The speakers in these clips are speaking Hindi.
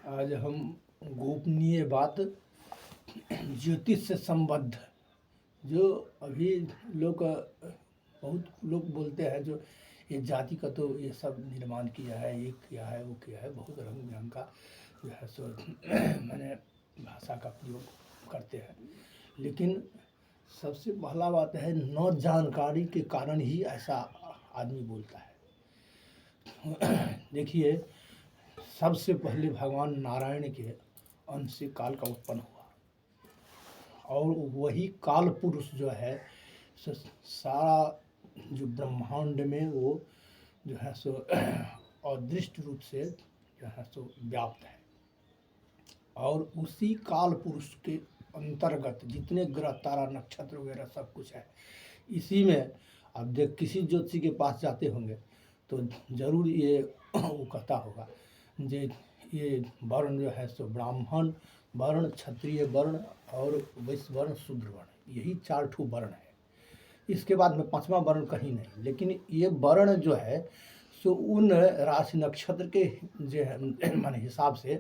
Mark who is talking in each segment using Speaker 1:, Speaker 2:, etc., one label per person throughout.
Speaker 1: आज हम गोपनीय बात ज्योतिष से संबद्ध जो अभी लोग बहुत लोग बोलते हैं जो ये जाति का तो ये सब निर्माण किया है, ये किया है, वो किया है, बहुत रंग बिरंग का जो है सो मैंने भाषा का प्रयोग करते हैं। लेकिन सबसे पहला बात है न जानकारी के कारण ही ऐसा आदमी बोलता है। देखिए, सबसे पहले भगवान नारायण के अंश से काल का उत्पन्न हुआ और वही काल पुरुष जो है सो सारा जो ब्रह्मांड में वो जो है सो अदृष्ट रूप से जो है सो व्याप्त है। और उसी काल पुरुष के अंतर्गत जितने ग्रह तारा नक्षत्र वगैरह सब कुछ है। इसी में अब देख किसी ज्योतिषी के पास जाते होंगे तो जरूर ये वो कहता होगा जे ये वर्ण जो है सो ब्राह्मण वर्ण, क्षत्रिय वर्ण और वैश्य वर्ण, शूद्र वर्ण, यही 4 ठो वर्ण है। इसके बाद में 5वां वर्ण कहीं नहीं। लेकिन ये वर्ण जो है सो उन राशि नक्षत्र के जो है मान हिसाब से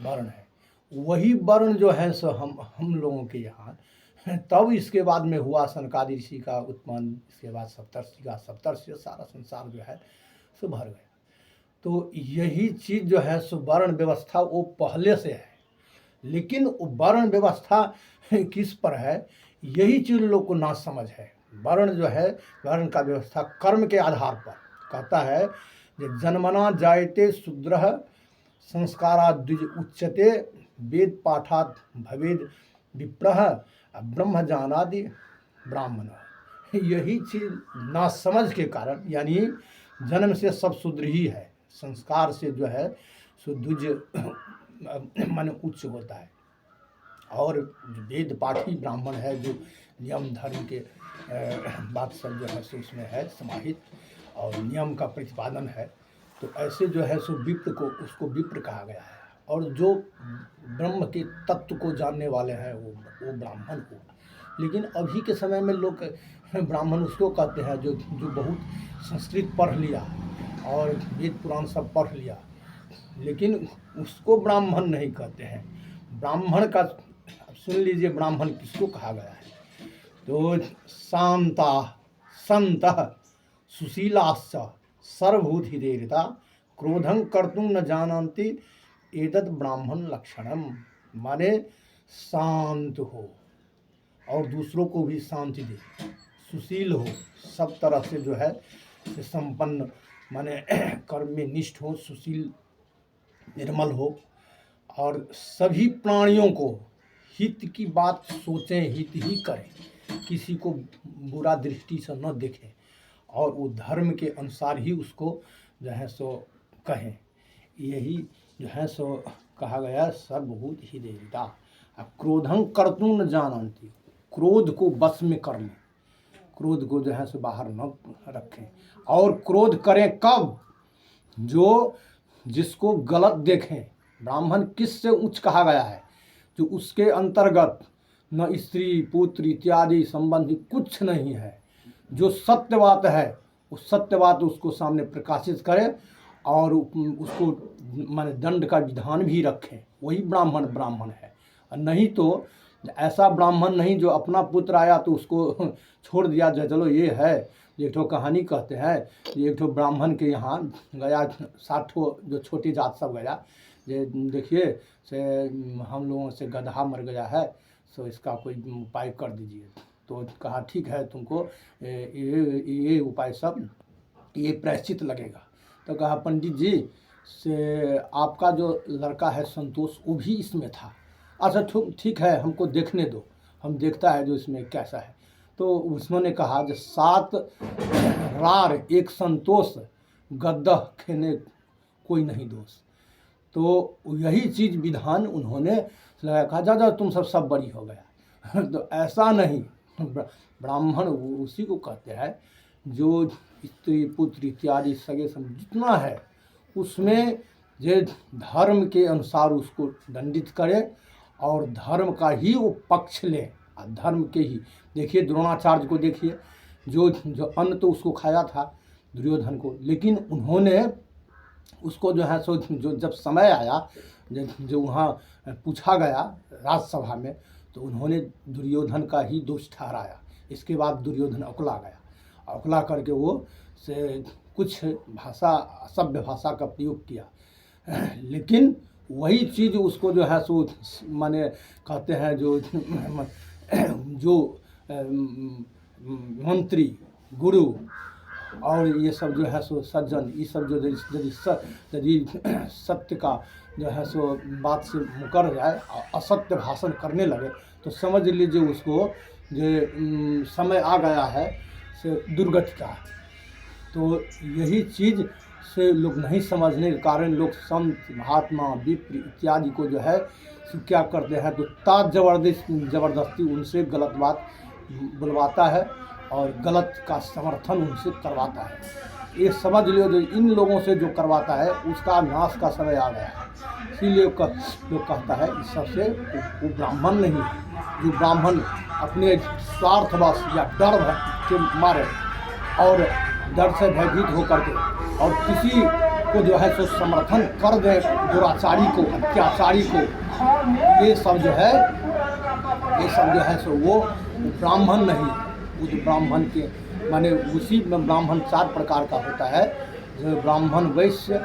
Speaker 1: वर्ण है। वही वर्ण जो है सो हम लोगों के यहाँ तब इसके बाद में हुआ सनकादि ऋषि का उत्पन्न, इसके बाद सप्तर्षि का, सप्तर्षि सारा संसार जो है सो भर गया। तो यही चीज़ जो है सो वर्ण व्यवस्था वो पहले से है। लेकिन वो वर्ण व्यवस्था किस पर है, यही चीज़ लोग को ना समझ है। वर्ण जो है, वर्ण का व्यवस्था कर्म के आधार पर कहता है कि जन्मना जायते शूद्रः संस्काराद् द्विज उच्यते वेद पाठात् भवेद विप्रः ब्रह्म जानादि ब्राह्मण। यही चीज़ ना समझ के कारण, यानी जन्म से सब शूद्र ही है, संस्कार से जो है सो द्विज मन उच्च होता है। और वेद पाठी ब्राह्मण है जो नियम धर्म के बात सब जो है सो उसमें है समाहित और नियम का प्रतिपादन है। तो ऐसे जो है सो विप्र को, उसको विप्र कहा गया है। और जो ब्रह्म के तत्व को जानने वाले हैं वो ब्राह्मण को। लेकिन अभी के समय में लोग ब्राह्मण उसको कहते हैं जो बहुत संस्कृत पढ़ लिया और वेद पुराण सब पढ़ लिया, लेकिन उसको ब्राह्मण नहीं कहते हैं। ब्राह्मण का सुन लीजिए, ब्राह्मण किसको कहा गया है तो शांता संतः सुशीलाश्च सर्वभूत हृदयता क्रोधं कर्तुं न जानन्ति एतद् ब्राह्मण लक्षणम। माने शांत हो और दूसरों को भी शांति दे, सुशील हो, सब तरह से जो है संपन्न, माने कर्म में निष्ठ हो, सुशील निर्मल हो और सभी प्राणियों को हित की बात सोचें, हित ही करें, किसी को बुरा दृष्टि से न देखें और वो धर्म के अनुसार ही उसको जो है सो कहें। यही जो है सो कहा गया सर्वभूत हृदयता। क्रोधं कर्तुं न जानन्ति, क्रोध को बस में कर लें, क्रोध को जो है सो बाहर न रखें। और क्रोध करें कब, जो जिसको गलत देखें। ब्राह्मण किससे उच्च कहा गया है, जो उसके अंतर्गत न स्त्री पुत्र इत्यादि संबंधी कुछ नहीं है। जो सत्य बात है उस सत्य बात उसको सामने प्रकाशित करे और उसको माने दंड का विधान भी रखें, वही ब्राह्मण है। और नहीं तो ऐसा ब्राह्मण नहीं जो अपना पुत्र आया तो उसको छोड़ दिया जाए, चलो ये है। एक ठो कहानी कहते हैं, एक ठो ब्राह्मण के यहाँ गया 7 ठो जो छोटी जात सब गया, ये देखिए से हम लोगों से गधा मर गया है, सो इसका कोई उपाय कर दीजिए। तो कहा ठीक है, तुमको ये उपाय सब ये प्रायश्चित लगेगा। तो कहा पंडित जी से आपका जो लड़का है संतोष वो भी इसमें था, अच्छा ठीक है, हमको देखने दो, हम देखता है जो इसमें कैसा है। तो उसने कहा जो 7 रार एक संतोष गद्दा खेने कोई नहीं दोष। तो यही चीज़ विधान उन्होंने लगाया, कहा जा तुम सब बड़ी हो गया। तो ऐसा नहीं, ब्राह्मण उसी को कहते हैं जो स्त्री पुत्र इत्यादि सगे सम जितना है उसमें जो धर्म के अनुसार उसको दंडित करे और धर्म का ही वो पक्ष ले। धर्म के ही देखिए, द्रोणाचार्य को देखिए, जो अन्न तो उसको खाया था दुर्योधन को, लेकिन उन्होंने उसको जो है सो जो जब समय आया जो वहाँ पूछा गया राज्यसभा में, तो उन्होंने दुर्योधन का ही दोष ठहराया। इसके बाद दुर्योधन अकुला गया, अकुला करके वो से कुछ भाषा, असभ्य भाषा का प्रयोग किया। लेकिन वही चीज़ उसको जो है सो माने कहते हैं जो मंत्री, गुरु और ये सब जो है सो सज्जन, ये सब जो यदि सत्य का जो है सो बात से मुकर जाए, असत्य भाषण करने लगे, तो समझ लीजिए उसको जो समय आ गया है से दुर्गति का। तो यही चीज़ से लोग नहीं समझने के कारण लोग संत, महात्मा, विप्र इत्यादि को जो है क्या करते हैं, तो ज़बरदस्ती उनसे गलत बात बुलवाता है और गलत का समर्थन उनसे करवाता है। ये समझ लो जो इन लोगों से जो करवाता है उसका नाश का समय आ गया है। इसीलिए लोग कहता है इस सबसे वो ब्राह्मण नहीं है। जो ब्राह्मण अपने स्वार्थवश या डर के मारे और डर से भयभीत होकर के और किसी को जो है सो समर्थन कर दे, दुराचारी को, अत्याचारी को, ये सब जो है सो वो ब्राह्मण नहीं। उस ब्राह्मण के माने उसी में ब्राह्मण 4 प्रकार का होता है, जो ब्राह्मण वैश्य,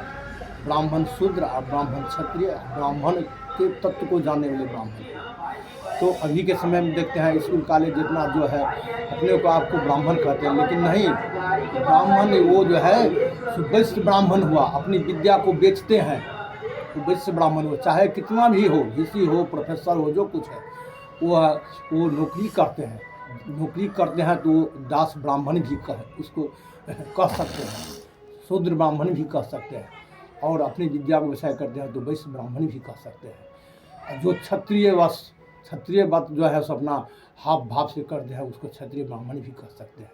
Speaker 1: ब्राह्मण शूद्र और ब्राह्मण क्षत्रिय, ब्राह्मण के तत्व को जानने वाले ब्राह्मण। तो अभी के समय में देखते हैं स्कूल कॉलेज जितना जो है अपने को आपको ब्राह्मण कहते हैं, लेकिन नहीं, ब्राह्मण वो जो है वैश्य ब्राह्मण हुआ, अपनी विद्या को बेचते हैं, तो वैश्य ब्राह्मण हो, चाहे कितना भी हो, ऋषि हो, प्रोफेसर हो, जो कुछ है वो नौकरी करते हैं तो दास ब्राह्मण भी उसको कह सकते हैं, शूद्र ब्राह्मण भी कह सकते हैं, और अपनी विद्या को व्यवसाय करते हैं तो वैश्य ब्राह्मण भी कह सकते हैं। जो क्षत्रिय बात जो है सो अपना हाव भाव से करते हैं उसको क्षत्रिय ब्राह्मण भी कह सकते हैं।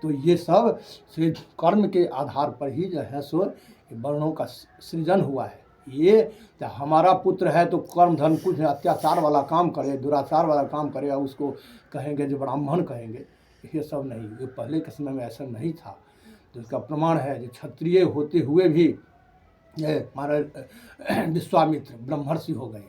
Speaker 1: तो ये सब से कर्म के आधार पर ही जो है सो वर्णों का सृजन हुआ है। ये तो हमारा पुत्र है तो कर्म धर्म कुछ अत्याचार वाला काम करे, दुराचार वाला काम करे और उसको कहेंगे जो ब्राह्मण कहेंगे, ये सब नहीं। ये पहले के समय में ऐसा नहीं था। तो इसका प्रमाण है जो क्षत्रिय होते हुए भी हमारा विश्वामित्र ब्रह्मर्षि हो गए।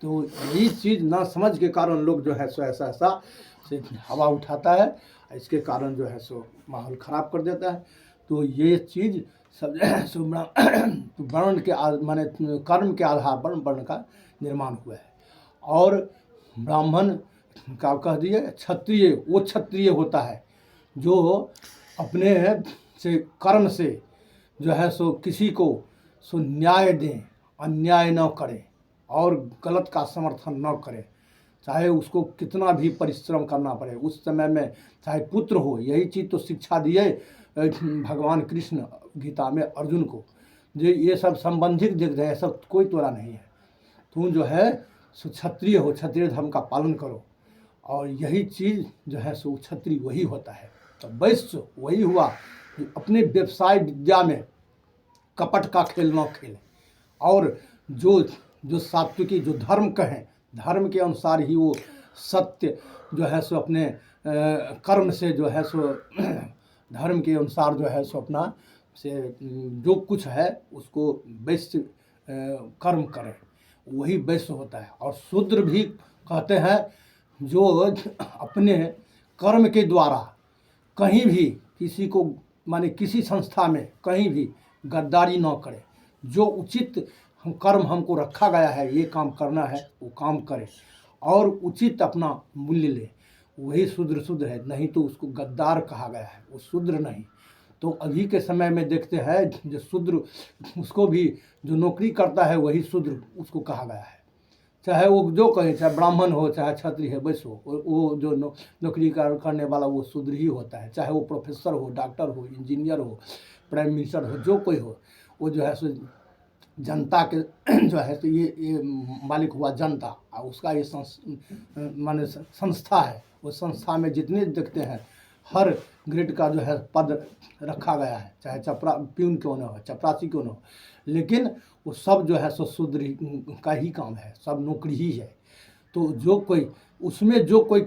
Speaker 1: तो यही चीज़ ना समझ के कारण लोग जो है सो ऐसा से हवा उठाता है, इसके कारण जो है सो माहौल ख़राब कर देता है। तो ये चीज़ सब वर्ण के माने कर्म के आधार पर वर्ण का निर्माण हुआ है। और ब्राह्मण का कह दिए, क्षत्रिय वो क्षत्रिय होता है जो अपने से कर्म से जो है सो किसी को सो न्याय दें, अन्याय न करें और गलत का समर्थन न करें, चाहे उसको कितना भी परिश्रम करना पड़े। उस समय में चाहे पुत्र हो, यही चीज़ तो शिक्षा दिए भगवान कृष्ण गीता में अर्जुन को, जो ये सब संबंधित देखते हैं, सब कोई तोड़ा नहीं है। तुम जो है सो क्षत्रिय हो, क्षत्रिय धर्म का पालन करो, और यही चीज़ जो है सो क्षत्रिय वही होता है। तो वैश्य वही हुआ जो अपने व्यवसाय विद्या में कपट का खेल न खेले, और जो सात्विकी, जो धर्म कहें, धर्म के अनुसार ही वो सत्य जो है सो अपने कर्म से जो है सो धर्म के अनुसार जो है सो अपना से जो कुछ है उसको वैश्य कर्म करें, वही वैश्य होता है। और शूद्र भी कहते हैं जो अपने कर्म के द्वारा कहीं भी किसी को माने किसी संस्था में कहीं भी गद्दारी न करे, जो उचित कर्म हमको रखा गया है, ये काम करना है, वो काम करे और उचित अपना मूल्य ले, वही शूद्र है। नहीं तो उसको गद्दार कहा गया है, वो शूद्र नहीं। तो अभी के समय में देखते हैं जो शूद्र, उसको भी जो नौकरी करता है वही शूद्र उसको कहा गया है। चाहे वो जो कहे, चाहे ब्राह्मण हो, चाहे क्षत्रिय है, वैश्य हो, वो जो नौकरी करने वाला वो शूद्र ही होता है। चाहे वो प्रोफेसर हो, डॉक्टर हो, इंजीनियर हो, प्राइम मिनिस्टर हो, जो कोई हो, वो जो है सो जनता के जो है तो ये मालिक हुआ जनता, और उसका ये माने संस्था है। वो संस्था में जितने देखते हैं हर ग्रेड का जो है पद रखा गया है, चाहे प्यून क्यों ना हो, चपरासी क्यों ना हो, लेकिन वो सब जो है सो शूद्र का ही काम है, सब नौकरी ही है। तो जो कोई उसमें जो कोई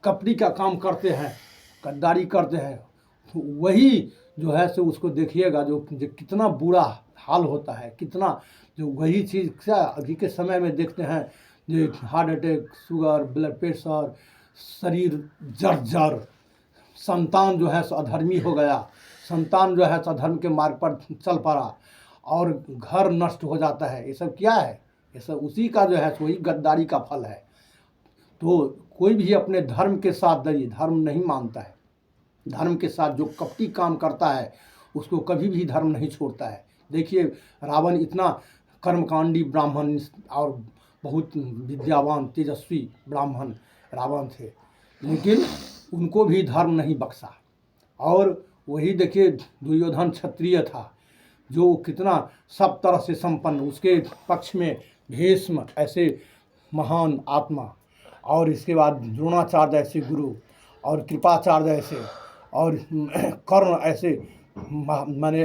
Speaker 1: कपड़ी का काम करते हैं, गद्दारी करते हैं, तो वही जो है सो उसको देखिएगा जो कितना बुरा हाल होता है, कितना जो वही चीज़ क्या अभी के समय में देखते हैं, जो heart attack, sugar, blood pressure, शरीर जर्जर, संतान जो है सो अधर्मी हो गया, संतान जो है सो अधर्म के मार्ग पर चल पड़ा और घर नष्ट हो जाता है। ये सब क्या है? ये सब उसी का जो है सो वही गद्दारी का फल है। तो कोई भी अपने धर्म के साथ यदि धर्म नहीं मानता है, धर्म के साथ जो कपटी काम करता है, उसको कभी भी धर्म नहीं छोड़ता है। देखिए रावण इतना कर्मकांडी ब्राह्मण और बहुत विद्यावान तेजस्वी ब्राह्मण रावण थे, लेकिन उनको भी धर्म नहीं बख्शा। और वही देखिए दुर्योधन क्षत्रिय था, जो कितना सब तरह से संपन्न, उसके पक्ष में भीष्म ऐसे महान आत्मा, और इसके बाद द्रोणाचार्य ऐसे गुरु, और कृपाचार्य ऐसे, और कर्ण ऐसे माने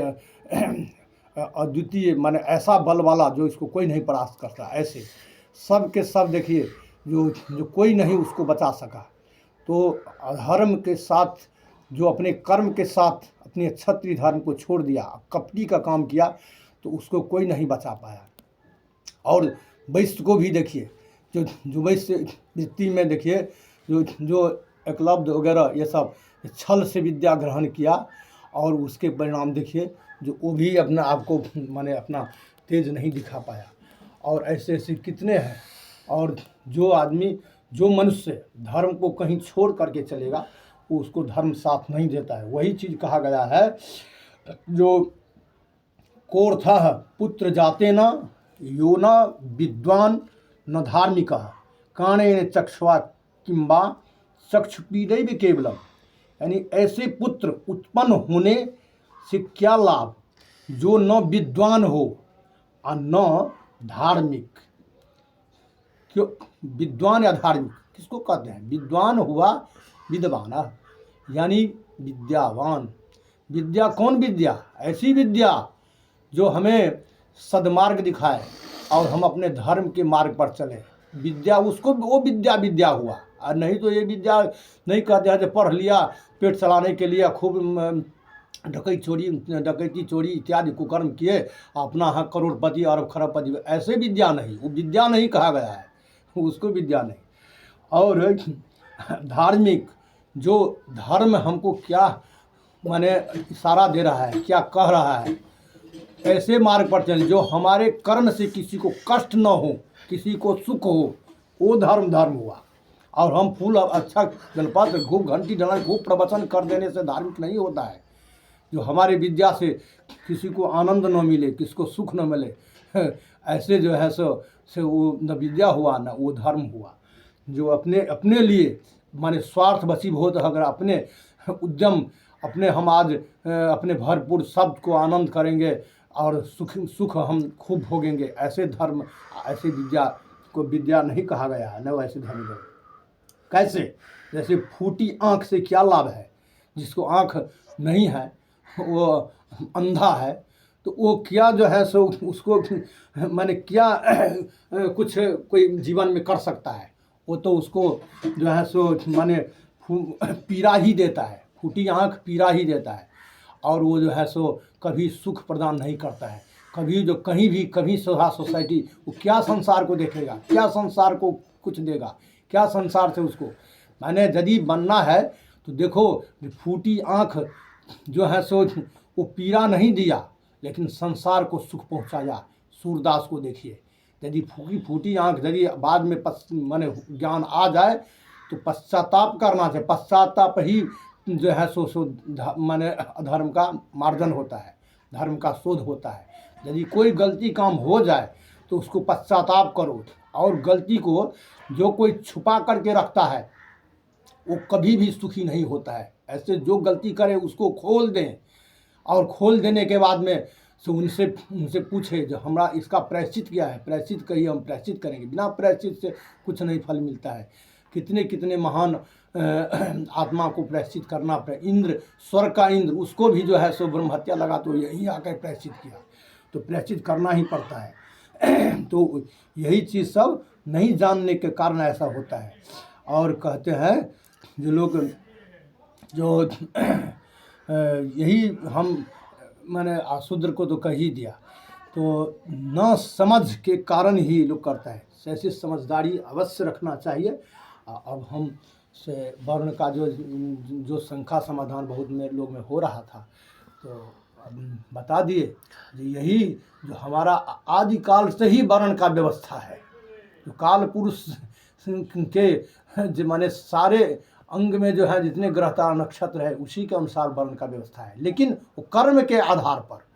Speaker 1: अद्वितीय, माने ऐसा बल वाला जो इसको कोई नहीं परास्त करता। ऐसे सब के सब देखिए जो जो कोई नहीं उसको बचा सका। तो अधर्म के साथ जो अपने कर्म के साथ अपने क्षत्रिय धर्म को छोड़ दिया, कपटी का काम किया, तो उसको कोई नहीं बचा पाया। और वैश्य को भी देखिए, जो वैश्य वृत्ति में देखिए जो एकलव्य वगैरह ये सब छल से विद्या ग्रहण किया, और उसके परिणाम देखिए जो वो भी अपने आप को माने अपना तेज नहीं दिखा पाया। और ऐसे ऐसे कितने हैं। और जो आदमी, जो मनुष्य धर्म को कहीं छोड़ करके चलेगा, वो उसको धर्म साथ नहीं देता है। वही चीज़ कहा गया है, जो कोर्थः पुत्र जाते न यो न विद्वान न धार्मिक काणेन चक्षुआ किंबा चक्षुपीदैव केवलम। यानी ऐसे पुत्र उत्पन्न होने से क्या लाभ जो न विद्वान हो और न धार्मिक। क्यों विद्वान या धार्मिक किसको कहते हैं? विद्वान हुआ विद्वान, यानी विद्यावान। विद्या कौन विद्या? ऐसी विद्या जो हमें सद्मार्ग दिखाए और हम अपने धर्म के मार्ग पर चलें। विद्या उसको वो विद्या हुआ। और नहीं तो ये विद्या नहीं कहते हैं जो पढ़ लिया पेट चलाने के लिए, खूब डकैती चोरी इत्यादि कुकर्म किए, अपना है करोड़पति अरब खरबपति। ऐसे विद्या नहीं, वो विद्या नहीं कहा गया है, उसको विद्या नहीं। और धार्मिक, जो धर्म हमको क्या माने इशारा दे रहा है, क्या कह रहा है, ऐसे मार्ग पर चलें जो हमारे कर्म से किसी को कष्ट न हो, किसी को सुख हो, वो धर्म हुआ। और हम फूल अच्छा जलपत्र खूब घंटी डला खूब प्रवचन कर देने से धार्मिक नहीं होता है। जो हमारे विद्या से किसी को आनंद न मिले, किसको सुख न मिले, ऐसे जो है से वो न विद्या हुआ न वो धर्म हुआ। जो अपने लिए माने स्वार्थ वशीभूत अगर अपने उद्यम, अपने हम आज अपने भरपूर शब्द को आनंद करेंगे और सुख हम खूब भोगेंगे, ऐसे धर्म, ऐसे विद्या को विद्या नहीं कहा गया है, न वैसे धर्म। कैसे? जैसे फूटी आँख से क्या लाभ है? जिसको आँख नहीं है, वो अंधा है, तो वो क्या जो है सो उसको माने क्या कुछ कोई जीवन में कर सकता है? वो तो उसको जो है सो माने पीड़ा ही देता है। फूटी आँख पीड़ा ही देता है, और वो जो है सो कभी सुख प्रदान नहीं करता है। कभी जो कहीं भी कभी सोसाइटी, वो क्या संसार को देखेगा, क्या संसार को कुछ देगा, क्या संसार से उसको माने यदि बनना है तो देखो फूटी आँख जो है सो वो पीड़ा नहीं दिया, लेकिन संसार को सुख पहुँचाया। सूरदास को देखिए, यदि फूटी आँख यदि बाद में माने ज्ञान आ जाए तो पश्चाताप करना चाहिए। पश्चाताप ही जो है सो माने अधर्म का मार्जन होता है, धर्म का शोध होता है। यदि कोई गलती काम हो जाए तो उसको पश्चाताप करो, और गलती को जो कोई छुपा करके रखता है वो कभी भी सुखी नहीं होता है। ऐसे जो गलती करे उसको खोल दें, और खोल देने के बाद में से उनसे पूछे जो हमरा इसका प्रायश्चित क्या है, प्रायश्चित कहिए, हम प्रायश्चित करेंगे। बिना प्रायश्चित से कुछ नहीं फल मिलता है। कितने महान आत्मा को प्रायश्चित करना पड़े। इंद्र, स्वर्ग का इंद्र, उसको भी जो है सो ब्रह्म हत्या लगा तो यही आकर प्रायश्चित किया, तो प्रायश्चित करना ही पड़ता है। तो यही चीज़ सब नहीं जानने के कारण ऐसा होता है। और कहते हैं जो लोग जो यही हम माने शूद्र को तो कह ही दिया, तो ना समझ के कारण ही लोग करता है। ऐसी समझदारी अवश्य रखना चाहिए। अब हम से वर्ण का जो शंका समाधान बहुत में लोग में हो रहा था, तो अब बता दिए जो यही जो हमारा आदिकाल से ही वर्ण का व्यवस्था है। जो काल पुरुष के जो माने सारे अंग में जो है जितने ग्रह तारा नक्षत्र है उसी के अनुसार वर्ण का व्यवस्था है, लेकिन वो कर्म के आधार पर।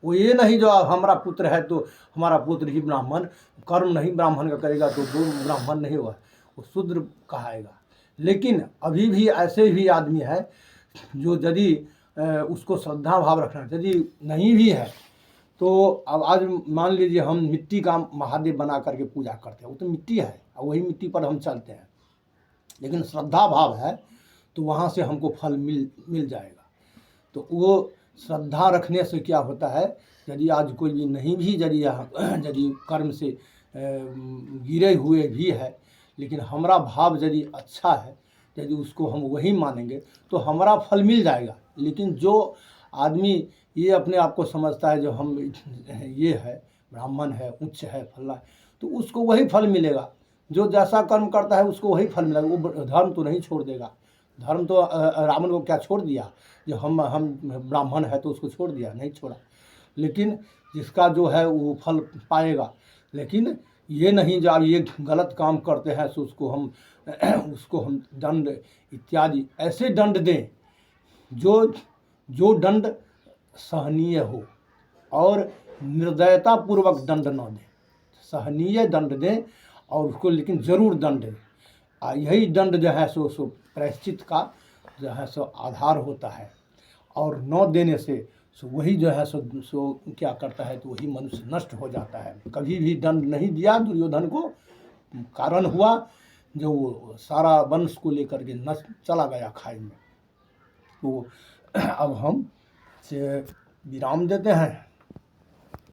Speaker 1: वो ये नहीं जो हमारा पुत्र है तो हमारा पुत्र ही ब्राह्मण, कर्म नहीं ब्राह्मण का करेगा तो वो ब्राह्मण नहीं हुआ, वो शूद्र कहाएगा। लेकिन अभी भी ऐसे भी आदमी है जो यदि उसको श्रद्धा भाव रखना, यदि नहीं भी है तो अब आज मान लीजिए हम मिट्टी का महादेव बना करके पूजा करते हैं, वो तो मिट्टी है और वही मिट्टी पर हम चलते हैं, लेकिन श्रद्धा भाव है तो वहाँ से हमको फल मिल जाएगा। तो वो श्रद्धा रखने से क्या होता है, यदि आज कोई भी नहीं भी यदि कर्म से गिरे हुए भी है, लेकिन हमारा भाव यदि अच्छा है, यदि उसको हम वही मानेंगे तो हमारा फल मिल जाएगा। लेकिन जो आदमी ये अपने आप को समझता है जो हम ये है ब्राह्मण है, उच्च है, फला है, तो उसको वही फल मिलेगा। जो जैसा कर्म करता है उसको वही फल मिलेगा। वो धर्म तो नहीं छोड़ देगा। धर्म तो रावण को क्या छोड़ दिया, जो हम ब्राह्मण है तो उसको छोड़ दिया, नहीं छोड़ा। लेकिन जिसका जो है वो फल पाएगा। लेकिन ये नहीं जो आप ये गलत काम करते हैं तो उसको हम दंड इत्यादि ऐसे दंड दें जो दंड सहनीय हो और निर्दयता पूर्वक दंड न दें। सहनीय दंड दें और उसको लेकिन ज़रूर दंड दें। यही दंड जो है सो प्रायश्चित का जो है सो आधार होता है। और न देने से सो वही जो है सो क्या करता है तो वही मनुष्य नष्ट हो जाता है। कभी भी दंड नहीं दिया दुर्योधन को, कारण हुआ जो वो सारा वंश को लेकर के नष्ट चला गया खाई में। तो अब हम से विराम देते हैं।